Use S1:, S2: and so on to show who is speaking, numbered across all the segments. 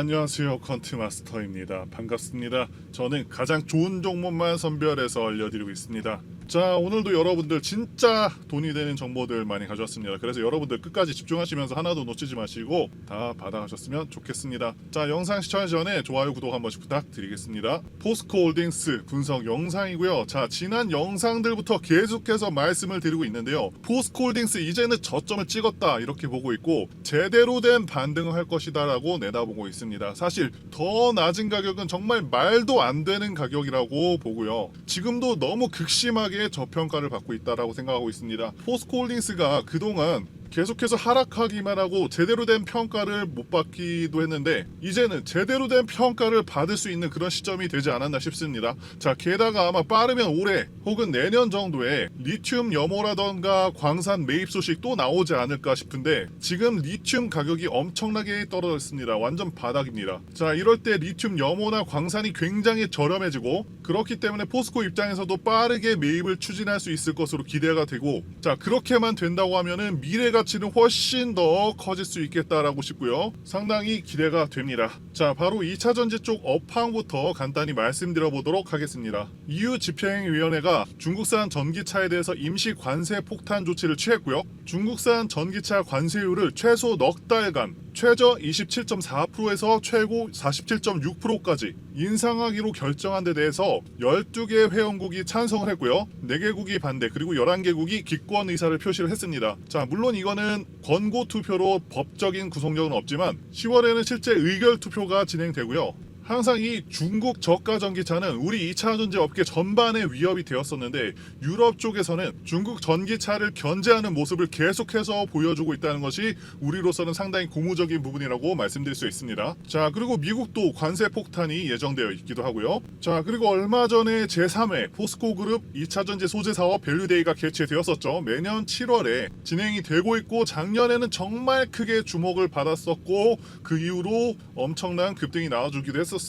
S1: 안녕하세요, 컨트마스터입니다. 반갑습니다. 저는 가장 좋은 종목만 선별해서 알려드리고 있습니다. 자, 오늘도 여러분들 진짜 돈이 되는 정보들 많이 가져왔습니다. 그래서 여러분들 끝까지 집중하시면서 하나도 놓치지 마시고 다 받아가셨으면 좋겠습니다. 자, 영상 시청하기 전에 좋아요, 구독 한 번씩 부탁드리겠습니다. 포스코홀딩스 분석 영상이고요. 자, 지난 영상들부터 계속해서 말씀을 드리고 있는데요. 포스코홀딩스 이제는 저점을 찍었다 이렇게 보고 있고 제대로 된 반등을 할 것이다 라고 내다보고 있습니다. 사실 더 낮은 가격은 정말 말도 안 되는 가격이라고 보고요. 지금도 너무 극심하게 저평가를 받고 있다라고 생각하고 있습니다. 포스코홀딩스가 그동안 계속해서 하락하기만 하고 제대로 된 평가를 못 받기도 했는데 이제는 제대로 된 평가를 받을 수 있는 그런 시점이 되지 않았나 싶습니다. 자, 게다가 아마 빠르면 올해 혹은 내년 정도에 리튬 염호라던가 광산 매입 소식 또 나오지 않을까 싶은데 지금 리튬 가격이 엄청나게 떨어졌습니다. 완전 바닥입니다. 자, 이럴 때 리튬 염호나 광산이 굉장히 저렴해지고 그렇기 때문에 포스코 입장에서도 빠르게 매입을 추진할 수 있을 것으로 기대가 되고, 자, 그렇게만 된다고 하면은 미래 가치는 훨씬 더 커질 수 있겠다라고 싶고요. 상당히 기대가 됩니다. 자, 바로 2차전지 쪽 업황부터 간단히 말씀드려 보도록 하겠습니다. EU 집행위원회가 중국산 전기차에 대해서 임시 관세 폭탄 조치를 취했고요. 중국산 전기차 관세율을 최소 넉 달간 최저 27.4%에서 최고 47.6%까지 인상하기로 결정한 데 대해서 12개 회원국이 찬성을 했고요. 4개국이 반대, 그리고 11개국이 기권 의사를 표시를 했습니다. 자, 물론 이거는 권고 투표로 법적인 구속력은 없지만 10월에는 실제 의결 투표가 진행되고요. 항상 이 중국 저가 전기차는 우리 2차 전지 업계 전반에 위협이 되었었는데 유럽 쪽에서는 중국 전기차를 견제하는 모습을 계속해서 보여주고 있다는 것이 우리로서는 상당히 고무적인 부분이라고 말씀드릴 수 있습니다. 자, 그리고 미국도 관세 폭탄이 예정되어 있기도 하고요. 자, 그리고 얼마 전에 제3회 포스코그룹 2차 전지 소재 사업 밸류데이가 개최되었었죠. 매년 7월에 진행이 되고 있고 작년에는 정말 크게 주목을 받았었고 그 이후로 엄청난 급등이 나와주기도 했었습니다.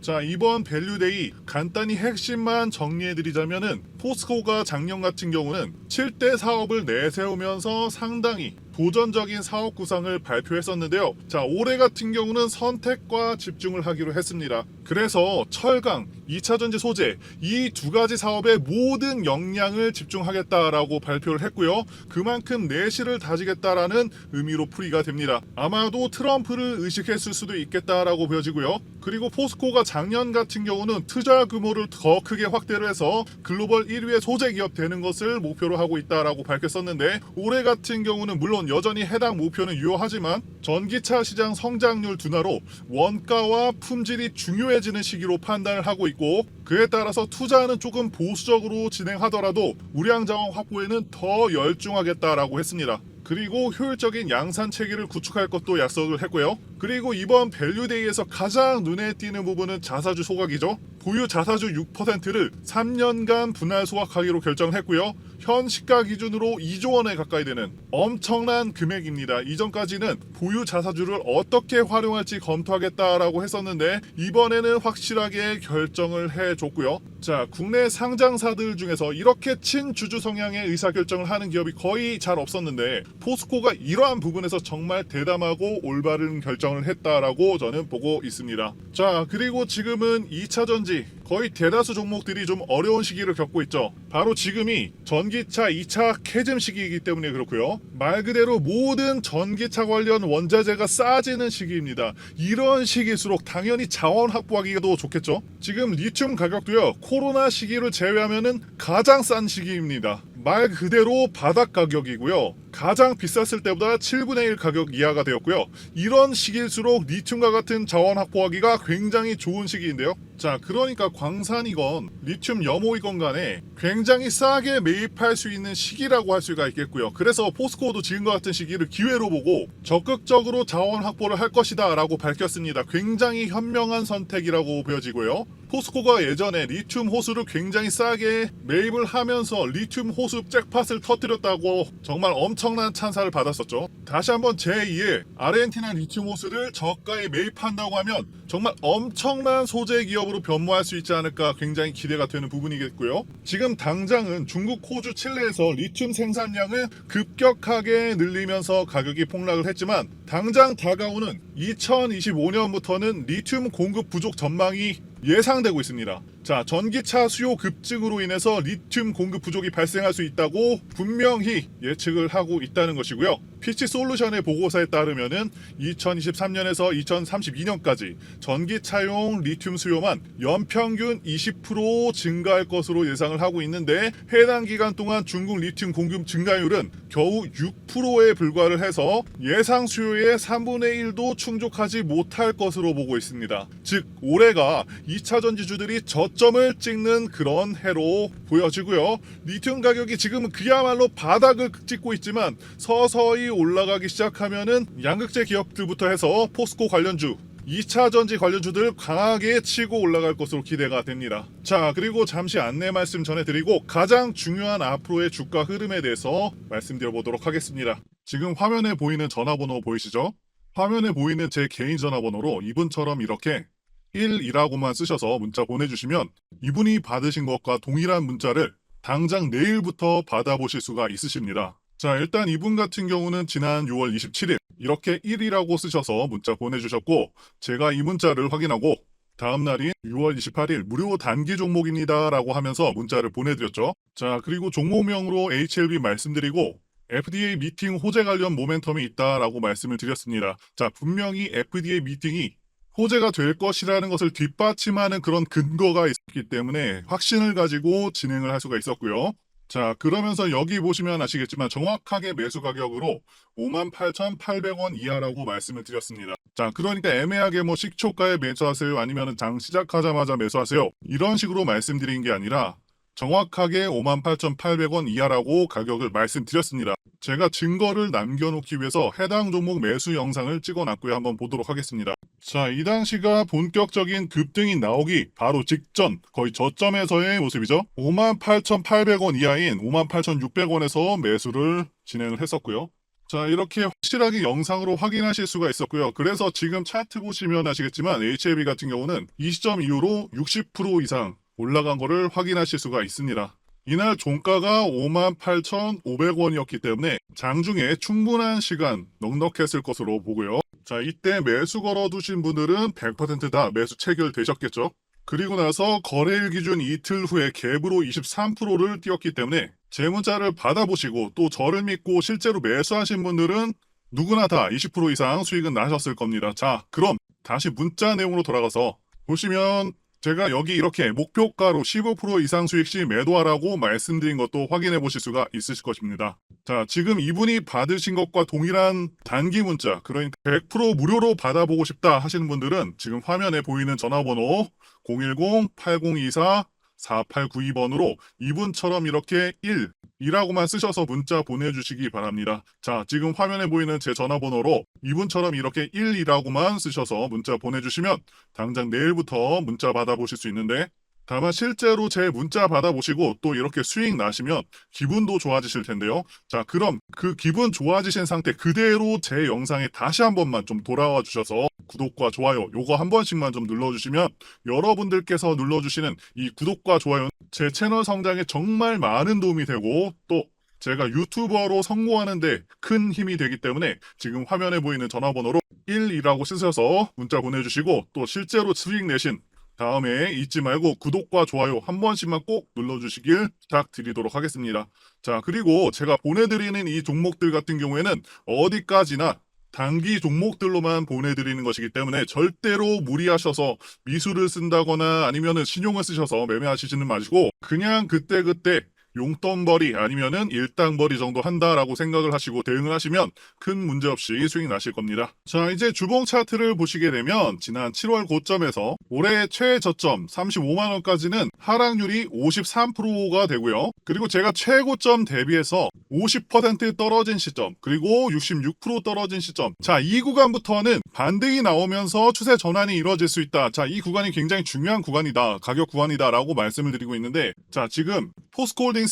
S1: 자, 이번 밸류데이 간단히 핵심만 정리해드리자면은 포스코가 작년 같은 경우는 7대 사업을 내세우면서 상당히 도전적인 사업 구상을 발표했었는데요. 자, 올해 같은 경우는 선택과 집중을 하기로 했습니다. 그래서 철강, 2차전지 소재 이 두 가지 사업에 모든 역량을 집중하겠다라고 발표를 했고요. 그만큼 내실을 다지겠다라는 의미로 풀이가 됩니다. 아마도 트럼프를 의식했을 수도 있겠다라고 보여지고요. 그리고 포스코가 작년 같은 경우는 투자 규모를 더 크게 확대를 해서 글로벌 1위의 소재 기업 되는 것을 목표로 하고 있다라고 밝혔었는데 올해 같은 경우는 물론 여전히 해당 목표는 유효하지만 전기차 시장 성장률 둔화로 원가와 품질이 중요해지는 시기로 판단을 하고 있고 그에 따라서 투자는 조금 보수적으로 진행하더라도 우량 자원 확보에는 더 열중하겠다라고 했습니다. 그리고 효율적인 양산 체계를 구축할 것도 약속을 했고요. 그리고 이번 밸류데이에서 가장 눈에 띄는 부분은 자사주 소각이죠. 보유 자사주 6%를 3년간 분할 소각하기로 결정을 했고요. 현 시가 기준으로 2조 원에 가까이 되는 엄청난 금액입니다. 이전까지는 보유 자사주를 어떻게 활용할지 검토하겠다라고 했었는데 이번에는 확실하게 결정을 해줬고요. 자, 국내 상장사들 중에서 이렇게 친주주 성향의 의사결정을 하는 기업이 거의 잘 없었는데 포스코가 이러한 부분에서 정말 대담하고 올바른 결정을 했다라고 저는 보고 있습니다. 자, 그리고 지금은 2차전지 거의 대다수 종목들이 좀 어려운 시기를 겪고 있죠. 바로 지금이 전기차 2차 캐즘 시기이기 때문에 그렇고요. 말 그대로 모든 전기차 관련 원자재가 싸지는 시기입니다. 이런 시기일수록 당연히 자원 확보하기가 더 좋겠죠. 지금 리튬 가격도요, 코로나 시기를 제외하면은 가장 싼 시기입니다. 말 그대로 바닥 가격이고요. 가장 비쌌을 때보다 7분의 1 가격 이하가 되었고요. 이런 시기일수록 리튬과 같은 자원 확보하기가 굉장히 좋은 시기인데요. 자, 그러니까 광산이건 리튬 염호이건 간에 굉장히 싸게 매입할 수 있는 시기라고 할 수가 있겠고요. 그래서 포스코도 지금과 같은 시기를 기회로 보고 적극적으로 자원 확보를 할 것이다 라고 밝혔습니다. 굉장히 현명한 선택이라고 보여지고요. 포스코가 예전에 리튬 호수를 굉장히 싸게 매입을 하면서 리튬 호수 잭팟을 터뜨렸다고 정말 엄청난 찬사를 받았었죠. 다시 한번 제2의 아르헨티나 리튬 호수를 저가에 매입한다고 하면 정말 엄청난 소재 기업으로 변모할 수 있지 않을까 굉장히 기대가 되는 부분이겠고요. 지금 당장은 중국, 호주, 칠레에서 리튬 생산량을 급격하게 늘리면서 가격이 폭락을 했지만 당장 다가오는 2025년부터는 리튬 공급 부족 전망이 예상되고 있습니다. 자, 전기차 수요 급증으로 인해서 리튬 공급 부족이 발생할 수 있다고 분명히 예측을 하고 있다는 것이고요. 피치솔루션의 보고서에 따르면은 2023년에서 2032년까지 전기차용 리튬 수요만 연평균 20% 증가할 것으로 예상을 하고 있는데, 해당 기간 동안 중국 리튬 공급 증가율은 겨우 6%에 불과를 해서 예상 수요의 3분의 1도 충족하지 못할 것으로 보고 있습니다. 즉 올해가 2차 전지주들이 저점을 찍는 그런 해로 보여지고요. 리튬 가격이 지금은 그야말로 바닥을 찍고 있지만 서서히 올라가기 시작하면은 양극재 기업들부터 해서 포스코 관련주, 2차 전지 관련주들 강하게 치고 올라갈 것으로 기대가 됩니다. 자, 그리고 잠시 안내 말씀 전해드리고 가장 중요한 앞으로의 주가 흐름에 대해서 말씀드려보도록 하겠습니다. 지금 화면에 보이는 전화번호 보이시죠? 화면에 보이는 제 개인 전화번호로 이분처럼 이렇게 1이라고만 쓰셔서 문자 보내주시면 이분이 받으신 것과 동일한 문자를 당장 내일부터 받아보실 수가 있으십니다. 자, 일단 이분 같은 경우는 지난 6월 27일 이렇게 1이라고 쓰셔서 문자 보내주셨고, 제가 이 문자를 확인하고 다음 날인 6월 28일 무료 단기 종목입니다 라고 하면서 문자를 보내드렸죠. 자, 그리고 종목명으로 HLB 말씀드리고 FDA 미팅 호재 관련 모멘텀이 있다라고 말씀을 드렸습니다. 자, 분명히 FDA 미팅이 호재가 될 것이라는 것을 뒷받침하는 그런 근거가 있었기 때문에 확신을 가지고 진행을 할 수가 있었고요. 자, 그러면서 여기 보시면 아시겠지만 정확하게 매수 가격으로 58,800원 이하라고 말씀을 드렸습니다. 자, 그러니까 애매하게 뭐 식초가에 매수하세요, 아니면 장 시작하자마자 매수하세요, 이런 식으로 말씀드린 게 아니라 정확하게 58,800원 이하라고 가격을 말씀드렸습니다. 제가 증거를 남겨놓기 위해서 해당 종목 매수 영상을 찍어놨고요. 한번 보도록 하겠습니다. 자, 이 당시가 본격적인 급등이 나오기 바로 직전, 거의 저점에서의 모습이죠. 58,800원 이하인 58,600원에서 매수를 진행을 했었고요. 자, 이렇게 확실하게 영상으로 확인하실 수가 있었고요. 그래서 지금 차트 보시면 아시겠지만 HLB 같은 경우는 이 시점 이후로 60% 이상 올라간 거를 확인하실 수가 있습니다. 이날 종가가 58,500원이었기 때문에 장중에 충분한 시간 넉넉했을 것으로 보고요. 자, 이때 매수 걸어두신 분들은 100% 다 매수 체결되셨겠죠. 그리고 나서 거래일 기준 이틀 후에 갭으로 23%를 띄웠기 때문에 제 문자를 받아보시고 또 저를 믿고 실제로 매수하신 분들은 누구나 다 20% 이상 수익은 나셨을 겁니다. 자, 그럼 다시 문자 내용으로 돌아가서 보시면 제가 여기 이렇게 목표가로 15% 이상 수익 시 매도하라고 말씀드린 것도 확인해 보실 수가 있으실 것입니다. 자, 지금 이분이 받으신 것과 동일한 단기 문자, 그러니까 100% 무료로 받아보고 싶다 하시는 분들은 지금 화면에 보이는 전화번호 010-8024-4892번으로 이분처럼 이렇게 1이라고만 쓰셔서 문자 보내주시기 바랍니다. 자, 지금 화면에 보이는 제 전화번호로 이분처럼 이렇게 1이라고만 쓰셔서 문자 보내주시면 당장 내일부터 문자 받아보실 수 있는데, 다만 실제로 제 문자 받아보시고 또 이렇게 수익 나시면 기분도 좋아지실 텐데요. 자, 그럼 그 기분 좋아지신 상태 그대로 제 영상에 다시 한 번만 좀 돌아와 주셔서 구독과 좋아요 요거 한 번씩만 좀 눌러주시면 여러분들께서 눌러주시는 이 구독과 좋아요는 제 채널 성장에 정말 많은 도움이 되고 또 제가 유튜버로 성공하는데 큰 힘이 되기 때문에 지금 화면에 보이는 전화번호로 1이라고 쓰셔서 문자 보내주시고 또 실제로 수익 내신 다음에 잊지 말고 구독과 좋아요 한 번씩만 꼭 눌러주시길 부탁드리도록 하겠습니다. 자, 그리고 제가 보내드리는 이 종목들 같은 경우에는 어디까지나 단기 종목들로만 보내드리는 것이기 때문에 절대로 무리하셔서 미수를 쓴다거나 아니면은 신용을 쓰셔서 매매하시지는 마시고 그냥 그때그때 용돈벌이 아니면은 일당벌이 정도 한다라고 생각을 하시고 대응을 하시면 큰 문제 없이 수익 나실 겁니다. 자, 이제 주봉 차트를 보시게 되면 지난 7월 고점에서 올해 최저점 35만원까지는 하락률이 53%가 되고요. 그리고 제가 최고점 대비해서 50% 떨어진 시점, 그리고 66% 떨어진 시점, 자, 이 구간부터는 반등이 나오면서 추세 전환이 이루어질 수 있다. 자, 이 구간이 굉장히 중요한 구간이다, 가격 구간이다 라고 말씀을 드리고 있는데, 자, 지금 포스코홀딩스가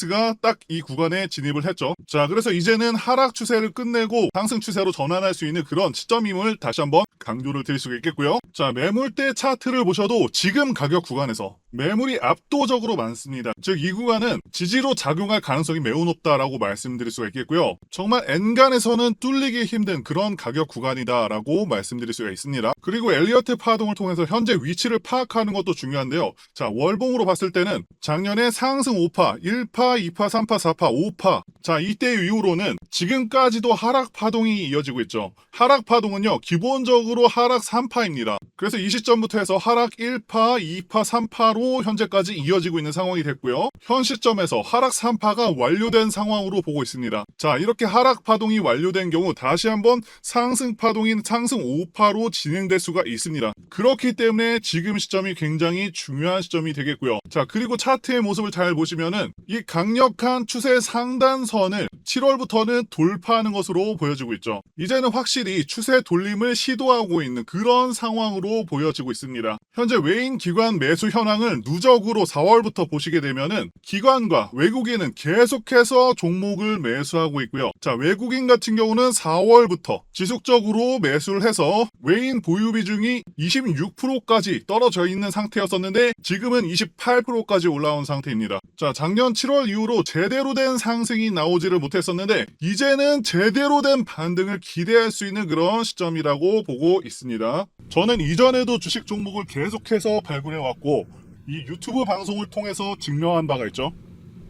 S1: 딱 이 구간에 진입을 했죠. 자, 그래서 이제는 하락 추세를 끝내고 상승 추세로 전환할 수 있는 그런 시점임을 다시 한번 강조를 드릴 수가 있겠고요. 자, 매물대 차트를 보셔도 지금 가격 구간에서 매물이 압도적으로 많습니다. 즉 이 구간은 지지로 작용할 가능성이 매우 높다라고 말씀드릴 수가 있겠고요. 정말 엔간에서는 뚫리기 힘든 그런 가격 구간이다라고 말씀드릴 수가 있습니다. 그리고 엘리어트 파동을 통해서 현재 위치를 파악하는 것도 중요한데요. 자, 월봉으로 봤을 때는 작년에 상승 5파, 1파, 2파, 3파, 4파, 5파. 자, 이때 이후로는 지금까지도 하락 파동이 이어지고 있죠. 하락 파동은요, 기본적으로 하락 3파입니다. 그래서 이 시점부터 해서 하락 1파, 2파, 3파로 현재까지 이어지고 있는 상황이 됐고요. 현 시점에서 하락 3파가 완료된 상황으로 보고 있습니다. 자, 이렇게 하락 파동이 완료된 경우 다시 한번 상승 파동인 상승 5파로 진행될 수가 있습니다. 그렇기 때문에 지금 시점이 굉장히 중요한 시점이 되겠고요. 자, 그리고 차트의 모습을 잘 보시면은 이 강력한 추세 상단선을 7월부터는 돌파하는 것으로 보여지고 있죠. 이제는 확실히 추세 돌림을 시도하고 있는 그런 상황으로 보여지고 있습니다. 현재 외인 기관 매수 현황을 누적으로 4월부터 보시게 되면은 기관과 외국인은 계속해서 종목을 매수하고 있고요. 자, 외국인 같은 경우는 4월부터 지속적으로 매수를 해서 외인 보유 비중이 26%까지 떨어져 있는 상태였었는데 지금은 28%까지 올라온 상태입니다. 자, 작년 7월 이후로 제대로 된 상승이 나오지를 못했었는데 이제는 제대로 된 반등을 기대할 수 있는 그런 시점이라고 보고 있습니다. 저는 이전에도 주식 종목을 계속해서 발굴해왔고 이 유튜브 방송을 통해서 증명한 바가 있죠.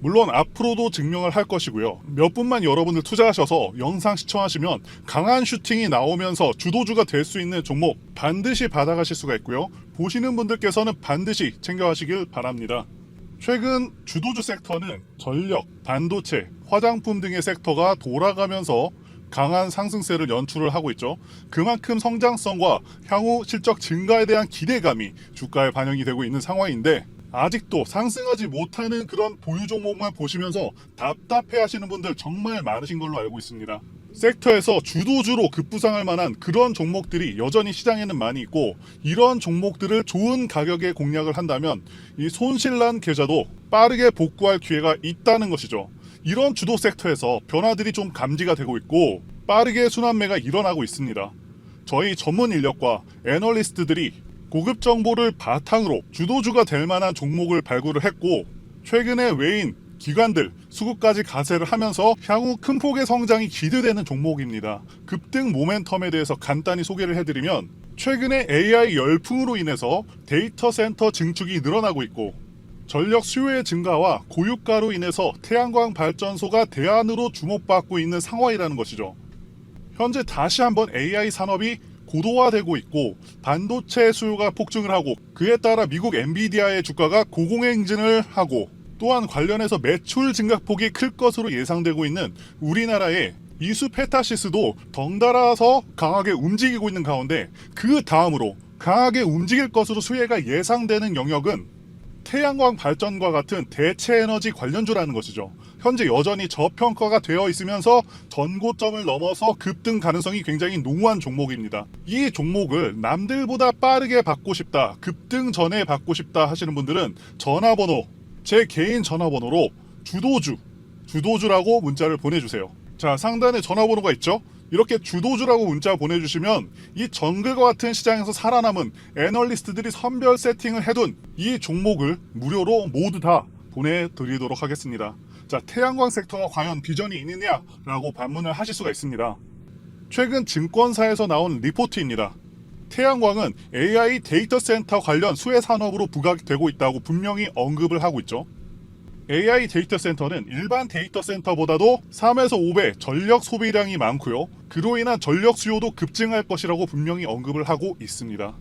S1: 물론 앞으로도 증명을 할 것이고요. 몇 분만 여러분들 투자하셔서 영상 시청하시면 강한 슈팅이 나오면서 주도주가 될 수 있는 종목 반드시 받아가실 수가 있고요. 보시는 분들께서는 반드시 챙겨가시길 바랍니다. 최근 주도주 섹터는 전력, 반도체, 화장품 등의 섹터가 돌아가면서 강한 상승세를 연출을 하고 있죠. 그만큼 성장성과 향후 실적 증가에 대한 기대감이 주가에 반영이 되고 있는 상황인데 아직도 상승하지 못하는 그런 보유 종목만 보시면서 답답해 하시는 분들 정말 많으신 걸로 알고 있습니다. 섹터에서 주도주로 급부상할 만한 그런 종목들이 여전히 시장에는 많이 있고 이런 종목들을 좋은 가격에 공략을 한다면 이 손실난 계좌도 빠르게 복구할 기회가 있다는 것이죠. 이런 주도 섹터에서 변화들이 좀 감지가 되고 있고 빠르게 순환매가 일어나고 있습니다. 저희 전문 인력과 애널리스트들이 고급 정보를 바탕으로 주도주가 될 만한 종목을 발굴을 했고 최근에 외인, 기관들, 수급까지 가세를 하면서 향후 큰 폭의 성장이 기대되는 종목입니다. 급등 모멘텀에 대해서 간단히 소개를 해드리면 최근에 AI 열풍으로 인해서 데이터 센터 증축이 늘어나고 있고 전력 수요의 증가와 고유가로 인해서 태양광 발전소가 대안으로 주목받고 있는 상황이라는 것이죠. 현재 다시 한번 AI 산업이 고도화되고 있고 반도체 수요가 폭증을 하고 그에 따라 미국 엔비디아의 주가가 고공행진을 하고 또한 관련해서 매출 증가폭이 클 것으로 예상되고 있는 우리나라의 이수페타시스도 덩달아서 강하게 움직이고 있는 가운데 그 다음으로 강하게 움직일 것으로 수혜가 예상되는 영역은 태양광 발전과 같은 대체 에너지 관련주라는 것이죠. 현재 여전히 저평가가 되어 있으면서 전고점을 넘어서 급등 가능성이 굉장히 농후한 종목입니다. 이 종목을 남들보다 빠르게 받고 싶다, 급등 전에 받고 싶다 하시는 분들은 전화번호, 제 개인 전화번호로 주도주라고 문자를 보내주세요. 자, 상단에 전화번호가 있죠? 이렇게 주도주라고 문자 보내주시면 이 정글과 같은 시장에서 살아남은 애널리스트들이 선별 세팅을 해둔 이 종목을 무료로 모두 다 보내드리도록 하겠습니다. 자, 태양광 섹터가 과연 비전이 있느냐라고 반문을 하실 수가 있습니다. 최근 증권사에서 나온 리포트입니다. 태양광은 AI 데이터 센터 관련 수혜 산업으로 부각되고 있다고 분명히 언급을 하고 있죠. AI 데이터 센터는 일반 데이터 센터보다도 3에서 5배 전력 소비량이 많고요. 그로 인한 전력 수요도 급증할 것이라고 분명히 언급을 하고 있습니다.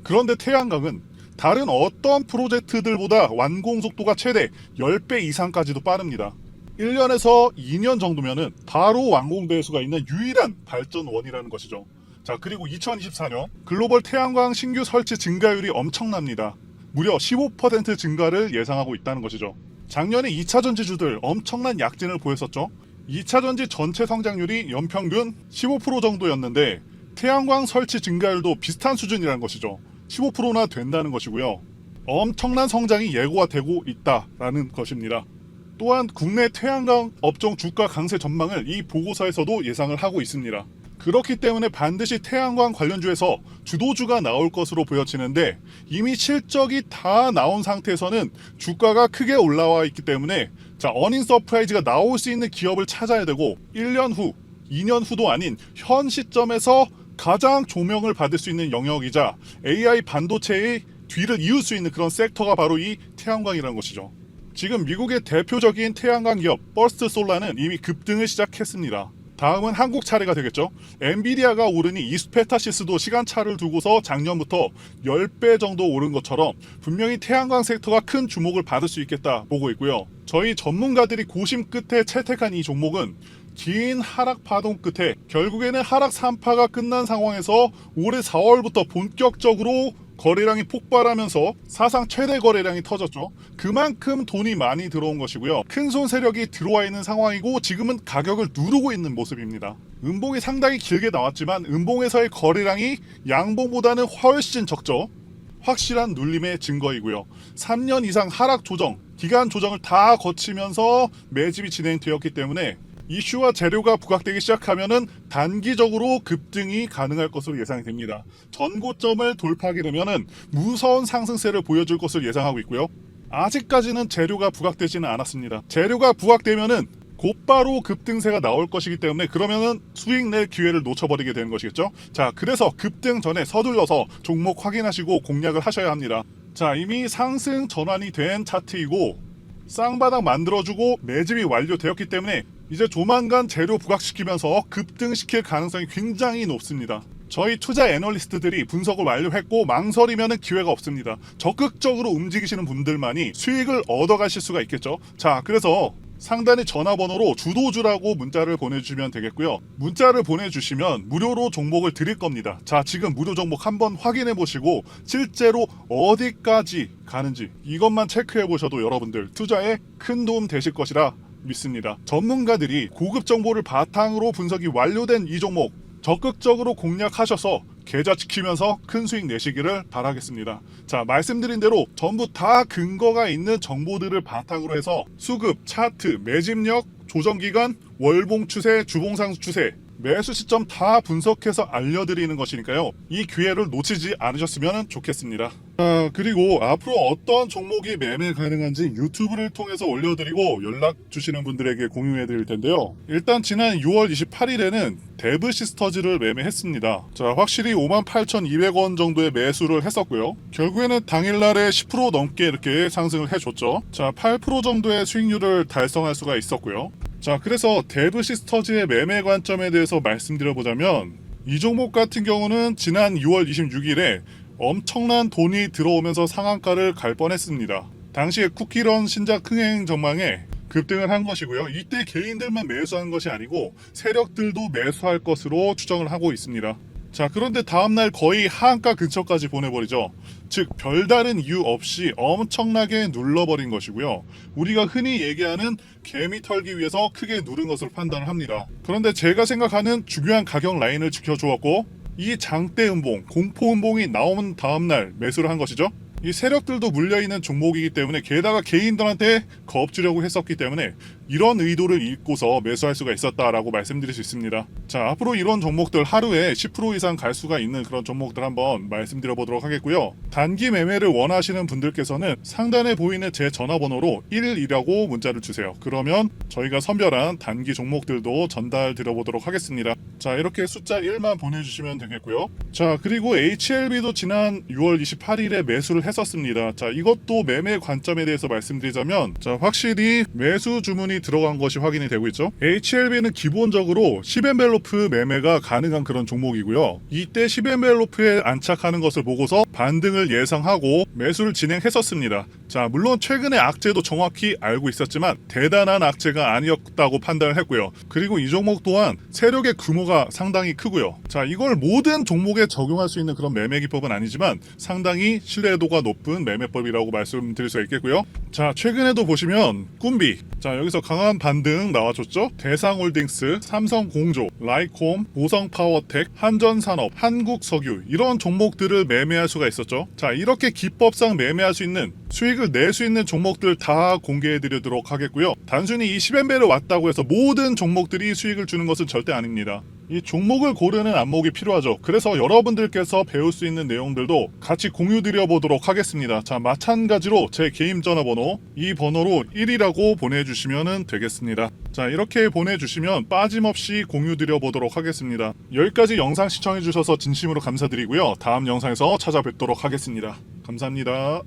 S1: 그런데 태양광은 다른 어떤 프로젝트들보다 완공 속도가 최대 10배 이상까지도 빠릅니다. 1년에서 2년 정도면은 바로 완공될 수가 있는 유일한 발전원이라는 것이죠. 자, 그리고 2024년 글로벌 태양광 신규 설치 증가율이 엄청납니다. 무려 15% 증가를 예상하고 있다는 것이죠. 작년에 2차전지주들 엄청난 약진을 보였었죠. 2차전지 전체 성장률이 연평균 15% 정도였는데 태양광 설치 증가율도 비슷한 수준이라는 것이죠. 15%나 된다는 것이고요. 엄청난 성장이 예고가 되고 있다라는 것입니다. 또한 국내 태양광 업종 주가 강세 전망을 이 보고서에서도 예상을 하고 있습니다. 그렇기 때문에 반드시 태양광 관련주에서 주도주가 나올 것으로 보여지는데 이미 실적이 다 나온 상태에서는 주가가 크게 올라와 있기 때문에 어닝 서프라이즈가 나올 수 있는 기업을 찾아야 되고 1년 후, 2년 후도 아닌 현 시점에서 가장 조명을 받을 수 있는 영역이자 AI 반도체의 뒤를 이을 수 있는 그런 섹터가 바로 이 태양광이라는 것이죠. 지금 미국의 대표적인 태양광 기업 버스트 솔라는 이미 급등을 시작했습니다. 다음은 한국 차례가 되겠죠. 엔비디아가 오르니 이스페타시스도 시간차를 두고서 작년부터 10배 정도 오른 것처럼 분명히 태양광 섹터가 큰 주목을 받을 수 있겠다 보고 있고요. 저희 전문가들이 고심 끝에 채택한 이 종목은 긴 하락 파동 끝에 결국에는 하락 3파가 끝난 상황에서 올해 4월부터 본격적으로 거래량이 폭발하면서 사상 최대 거래량이 터졌죠. 그만큼 돈이 많이 들어온 것이고요. 큰손 세력이 들어와 있는 상황이고 지금은 가격을 누르고 있는 모습입니다. 음봉이 상당히 길게 나왔지만 음봉에서의 거래량이 양봉보다는 훨씬 적죠. 확실한 눌림의 증거이고요. 3년 이상 하락 조정, 기간 조정을 다 거치면서 매집이 진행되었기 때문에 이슈와 재료가 부각되기 시작하면은 단기적으로 급등이 가능할 것으로 예상이 됩니다. 전고점을 돌파하게 되면은 무서운 상승세를 보여줄 것을 예상하고 있고요. 아직까지는 재료가 부각되지는 않았습니다. 재료가 부각되면은 곧바로 급등세가 나올 것이기 때문에 그러면은 수익 낼 기회를 놓쳐버리게 되는 것이겠죠. 자, 그래서 급등 전에 서둘러서 종목 확인하시고 공략을 하셔야 합니다. 자, 이미 상승 전환이 된 차트이고 쌍바닥 만들어주고 매집이 완료되었기 때문에 이제 조만간 재료 부각시키면서 급등시킬 가능성이 굉장히 높습니다. 저희 투자 애널리스트들이 분석을 완료했고 망설이면 기회가 없습니다. 적극적으로 움직이시는 분들만이 수익을 얻어가실 수가 있겠죠. 자, 그래서 상단의 전화번호로 주도주라고 문자를 보내주시면 되겠고요. 문자를 보내주시면 무료로 종목을 드릴 겁니다. 자, 지금 무료 종목 한번 확인해 보시고 실제로 어디까지 가는지 이것만 체크해 보셔도 여러분들 투자에 큰 도움 되실 것이라 믿습니다. 전문가들이 고급 정보를 바탕으로 분석이 완료된 이 종목 적극적으로 공략하셔서 계좌 지키면서 큰 수익 내시기를 바라겠습니다. 자, 말씀드린 대로 전부 다 근거가 있는 정보들을 바탕으로 해서 수급, 차트, 매집력, 조정기간, 월봉 추세, 주봉상승 추세 매수 시점 다 분석해서 알려드리는 것이니까요. 이 기회를 놓치지 않으셨으면 좋겠습니다. 그리고 앞으로 어떤 종목이 매매 가능한지 유튜브를 통해서 올려드리고 연락 주시는 분들에게 공유해 드릴 텐데요. 일단 지난 6월 28일에는 데브시스터즈를 매매했습니다. 자, 확실히 58,200원 정도의 매수를 했었고요. 결국에는 당일날에 10% 넘게 이렇게 상승을 해줬죠. 자, 8% 정도의 수익률을 달성할 수가 있었고요. 자, 그래서 데브시스터즈의 매매 관점에 대해서 말씀드려보자면 이 종목 같은 경우는 지난 6월 26일에 엄청난 돈이 들어오면서 상한가를 갈 뻔했습니다. 당시에 쿠키런 신작 흥행 전망에 급등을 한 것이고요. 이때 개인들만 매수한 것이 아니고 세력들도 매수할 것으로 추정을 하고 있습니다. 자, 그런데 다음날 거의 하한가 근처까지 보내버리죠. 즉 별다른 이유 없이 엄청나게 눌러버린 것이고요. 우리가 흔히 얘기하는 개미 털기 위해서 크게 누른 것으로 판단을 합니다. 그런데 제가 생각하는 중요한 가격 라인을 지켜주었고 이 장대 음봉, 공포 음봉이 나온 다음날 매수를 한 것이죠. 이 세력들도 물려있는 종목이기 때문에 게다가 개인들한테 겁주려고 했었기 때문에 이런 의도를 읽고서 매수할 수가 있었다라고 말씀드릴 수 있습니다. 자, 앞으로 이런 종목들 하루에 10% 이상 갈 수가 있는 그런 종목들 한번 말씀드려 보도록 하겠고요. 단기 매매를 원하시는 분들께서는 상단에 보이는 제 전화번호로 1이라고 문자를 주세요. 그러면 저희가 선별한 단기 종목들도 전달 드려보도록 하겠습니다. 자, 이렇게 숫자 1만 보내주시면 되겠고요. 자, 그리고 HLB도 지난 6월 28일에 매수를 했었습니다. 자, 이것도 매매 관점에 대해서 말씀드리자면 자, 확실히 매수 주문이 들어간 것이 확인이 되고 있죠. HLB는 기본적으로 10엔벨로프 매매가 가능한 그런 종목이고요. 이때 10엔벨로프에 안착하는 것을 보고서 반등을 예상하고 매수를 진행했었습니다. 자, 물론 최근에 악재도 정확히 알고 있었지만 대단한 악재가 아니었다고 판단을 했고요. 그리고 이 종목 또한 세력의 규모가 상당히 크고요. 자, 이걸 모든 종목에 적용할 수 있는 그런 매매 기법은 아니지만 상당히 신뢰도가 높은 매매법이라고 말씀드릴 수 있겠고요. 자, 최근에도 보시면 꿈비, 자, 여기서 강한 반등 나와줬죠. 대상홀딩스, 삼성공조, 라이콤, 보성파워텍, 한전산업, 한국석유 이런 종목들을 매매할 수가 있었죠. 자, 이렇게 기법상 매매할 수 있는 수익을 낼 수 있는 종목들 다 공개해 드리도록 하겠고요. 단순히 이 10엔벨을 왔다고 해서 모든 종목들이 수익을 주는 것은 절대 아닙니다. 이 종목을 고르는 안목이 필요하죠. 그래서 여러분들께서 배울 수 있는 내용들도 같이 공유 드려보도록 하겠습니다. 자, 마찬가지로 제 개인 전화번호 이 번호로 1이라고 보내주시면 되겠습니다. 자, 이렇게 보내주시면 빠짐없이 공유 드려보도록 하겠습니다. 여기까지 영상 시청해주셔서 진심으로 감사드리고요. 다음 영상에서 찾아뵙도록 하겠습니다. 감사합니다.